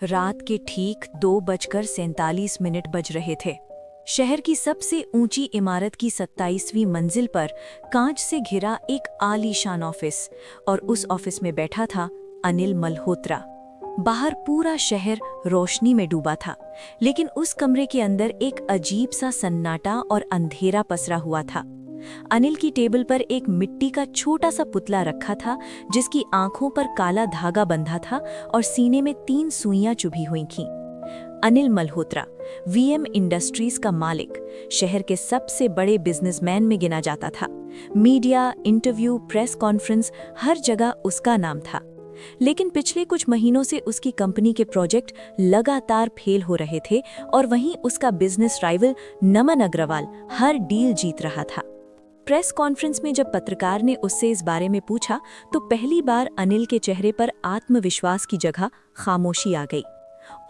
रात के ठीक 2:47 बज रहे थे। शहर की सबसे ऊंची इमारत की 27वीं मंजिल पर कांच से घिरा एक आलीशान ऑफिस, और उस ऑफिस में बैठा था अनिल मल्होत्रा। बाहर पूरा शहर रोशनी में डूबा था, लेकिन उस कमरे के अंदर एक अजीब सा सन्नाटा और अंधेरा पसरा हुआ था। अनिल की टेबल पर एक मिट्टी का छोटा सा पुतला रखा था, जिसकी आंखों पर काला धागा बंधा था और सीने में 3 सुइयां चुभी हुई थीं। अनिल मल्होत्रा, वीएम इंडस्ट्रीज का मालिक, शहर के सबसे बड़े बिजनेसमैन में गिना जाता था। मीडिया, इंटरव्यू, प्रेस कॉन्फ्रेंस, हर जगह उसका नाम था। लेकिन पिछले कुछ महीनों से उसकी कंपनी के प्रोजेक्ट लगातार फेल हो रहे थे, और वहीं उसका बिजनेस राइवल नमन अग्रवाल हर डील जीत रहा था। प्रेस कॉन्फ्रेंस में जब पत्रकार ने उससे इस बारे में पूछा, तो पहली बार अनिल के चेहरे पर आत्मविश्वास की जगह खामोशी आ गई।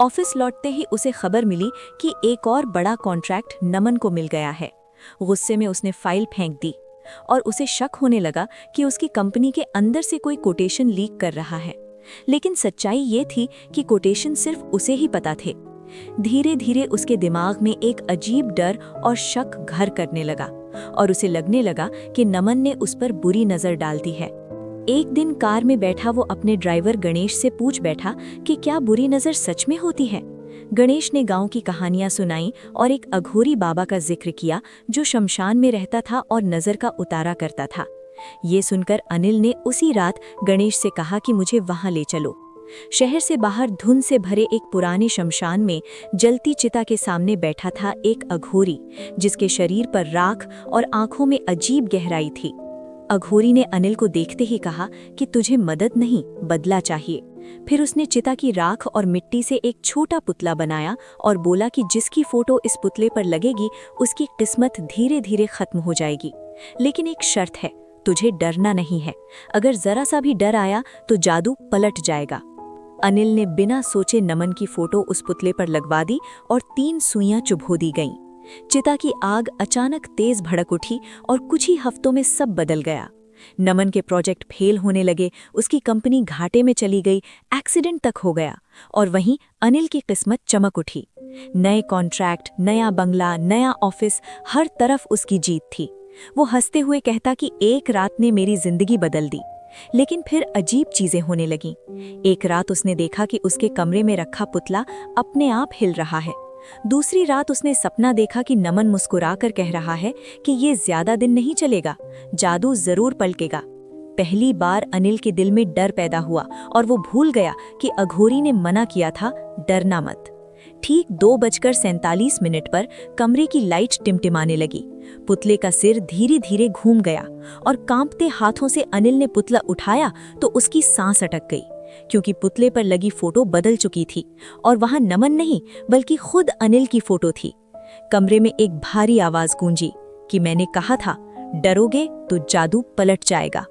ऑफिस लौटते ही उसे खबर मिली कि एक और बड़ा कॉन्ट्रैक्ट नमन को मिल गया है। गुस्से में उसने फाइल फेंक दी, और उसे शक होने लगा कि उसकी कंपनी के अंदर से कोई कोटेशन लीक कर रहा है। लेकिन सच्चाई ये थी कि कोटेशन सिर्फ उसे ही पता थे। धीरे धीरे उसके दिमाग में एक अजीब डर और शक घर करने लगा, और उसे लगने लगा कि नमन ने उस पर बुरी नजर डाल दी है। एक दिन कार में बैठा वो अपने ड्राइवर गणेश से पूछ बैठा कि क्या बुरी नजर सच में होती है। गणेश ने गांव की कहानियां सुनाई और एक अघोरी बाबा का जिक्र किया, जो शमशान में रहता था और नजर का उतारा करता था। ये सुनकर अनिल ने उसी रात गणेश से कहा कि मुझे वहां ले चलो। शहर से बाहर धुंध से भरे एक पुराने शमशान में जलती चिता के सामने बैठा था एक अघोरी, जिसके शरीर पर राख और आंखों में अजीब गहराई थी। अघोरी ने अनिल को देखते ही कहा कि तुझे मदद नहीं, बदला चाहिए। फिर उसने चिता की राख और मिट्टी से एक छोटा पुतला बनाया और बोला कि जिसकी फोटो इस पुतले पर लगेगी, उसकी किस्मत धीरे धीरे खत्म हो जाएगी। लेकिन एक शर्त है, तुझे डरना नहीं है। अगर जरा सा भी डर आया तो जादू पलट जाएगा। अनिल ने बिना सोचे नमन की फोटो उस पुतले पर लगवा दी और 3 सुइयां चुभो दी गईं। चिता की आग अचानक तेज भड़क उठी और कुछ ही हफ्तों में सब बदल गया। नमन के प्रोजेक्ट फेल होने लगे, उसकी कंपनी घाटे में चली गई, एक्सीडेंट तक हो गया। और वहीं अनिल की किस्मत चमक उठी। नए कॉन्ट्रैक्ट, नया बंगला, नया ऑफिस, हर तरफ उसकी जीत थी। वो हंसते हुए कहता कि एक रात ने मेरी जिंदगी बदल दी। लेकिन फिर अजीब चीजें होने लगीं। एक रात उसने देखा कि उसके कमरे में रखा पुतला अपने आप हिल रहा है। दूसरी रात उसने सपना देखा कि नमन मुस्कुराकर कह रहा है कि ये ज्यादा दिन नहीं चलेगा, जादू जरूर पलटेगा। पहली बार अनिल के दिल में डर पैदा हुआ, और वो भूल गया कि अघोरी ने मना किया था, डरना मत। ठीक 2:47 पर कमरे की लाइट टिमटिमाने लगी। पुतले का सिर धीरे धीरे घूम गया, और कांपते हाथों से अनिल ने पुतला उठाया तो उसकी सांस अटक गई, क्योंकि पुतले पर लगी फोटो बदल चुकी थी, और वहां नमन नहीं बल्कि खुद अनिल की फोटो थी। कमरे में एक भारी आवाज गूंजी कि मैंने कहा था, डरोगे तो जादू पलट जाएगा।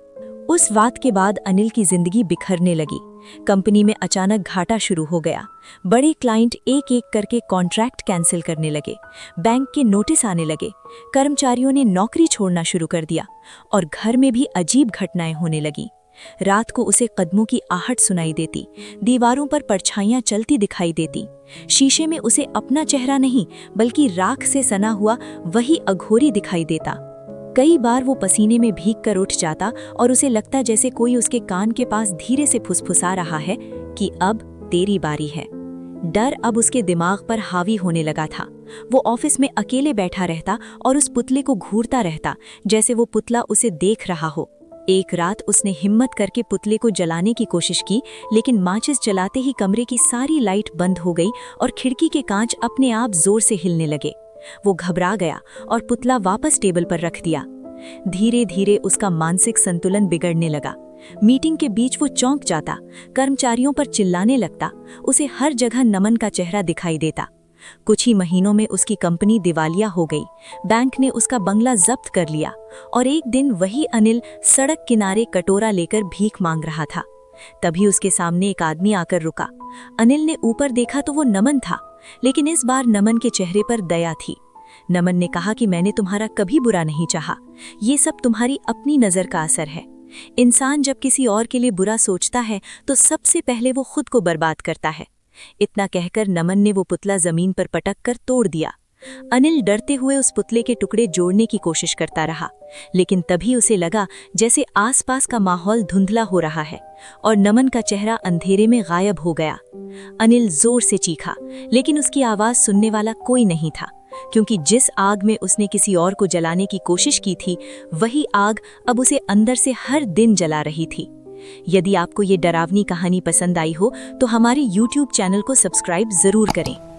उस बात के बाद अनिल की जिंदगी बिखरने लगी। कंपनी में अचानक घाटा शुरू हो गया। बड़े क्लाइंट एक एक करके कॉन्ट्रैक्ट कैंसिल करने लगे, बैंक के नोटिस आने लगे, कर्मचारियों ने नौकरी छोड़ना शुरू कर दिया, और घर में भी अजीब घटनाएं होने लगी। रात को उसे कदमों की आहट सुनाई देती, दीवारों पर परछाइयां चलती दिखाई देती। शीशे में उसे अपना चेहरा नहीं बल्कि राख से सना हुआ वही अघोरी दिखाई देता। कई बार वो पसीने में भीग कर उठ जाता, और उसे लगता जैसे कोई उसके कान के पास धीरे से फुसफुसा रहा है कि अब तेरी बारी है। डर अब उसके दिमाग पर हावी होने लगा था। वो ऑफिस में अकेले बैठा रहता और उस पुतले को घूरता रहता, जैसे वो पुतला उसे देख रहा हो। एक रात उसने हिम्मत करके पुतले को जलाने की कोशिश की, लेकिन माचिस जलाते ही कमरे की सारी लाइट बंद हो गई और खिड़की के कांच अपने आप जोर से हिलने लगे। वो घबरा गया और पुतला वापस टेबल पर रख दिया। धीरे धीरे उसका मानसिक संतुलन बिगड़ने लगा। मीटिंग के बीच वो चौंक जाता, कर्मचारियों पर चिल्लाने लगता, उसे हर जगह नमन का चेहरा दिखाई देता। कुछ ही महीनों में उसकी कंपनी दिवालिया हो गई, बैंक ने उसका बंगला जब्त कर लिया, और एक दिन वही अनिल सड़क किनारे कटोरा लेकर भीख मांग रहा था। तभी उसके सामने एक आदमी आकर रुका। अनिल ने ऊपर देखा तो वो नमन था, लेकिन इस बार नमन के चेहरे पर दया थी। नमन ने कहा कि मैंने तुम्हारा कभी बुरा नहीं चाहा, ये सब तुम्हारी अपनी नज़र का असर है। इंसान जब किसी और के लिए बुरा सोचता है तो सबसे पहले वो खुद को बर्बाद करता है। इतना कहकर नमन ने वो पुतला जमीन पर पटक कर तोड़ दिया। अनिल डरते हुए उस पुतले के टुकड़े जोड़ने की कोशिश करता रहा, लेकिन तभी उसे लगा जैसे आसपास का माहौल धुंधला हो रहा है और नमन का चेहरा अंधेरे में गायब हो गया। अनिल जोर से चीखा, लेकिन उसकी आवाज सुनने वाला कोई नहीं था, क्योंकि जिस आग में उसने किसी और को जलाने की कोशिश की थी, वही आग अब उसे अंदर से हर दिन जला रही थी। यदि आपको ये डरावनी कहानी पसंद आई हो तो हमारे YouTube चैनल को सब्सक्राइब जरूर करें।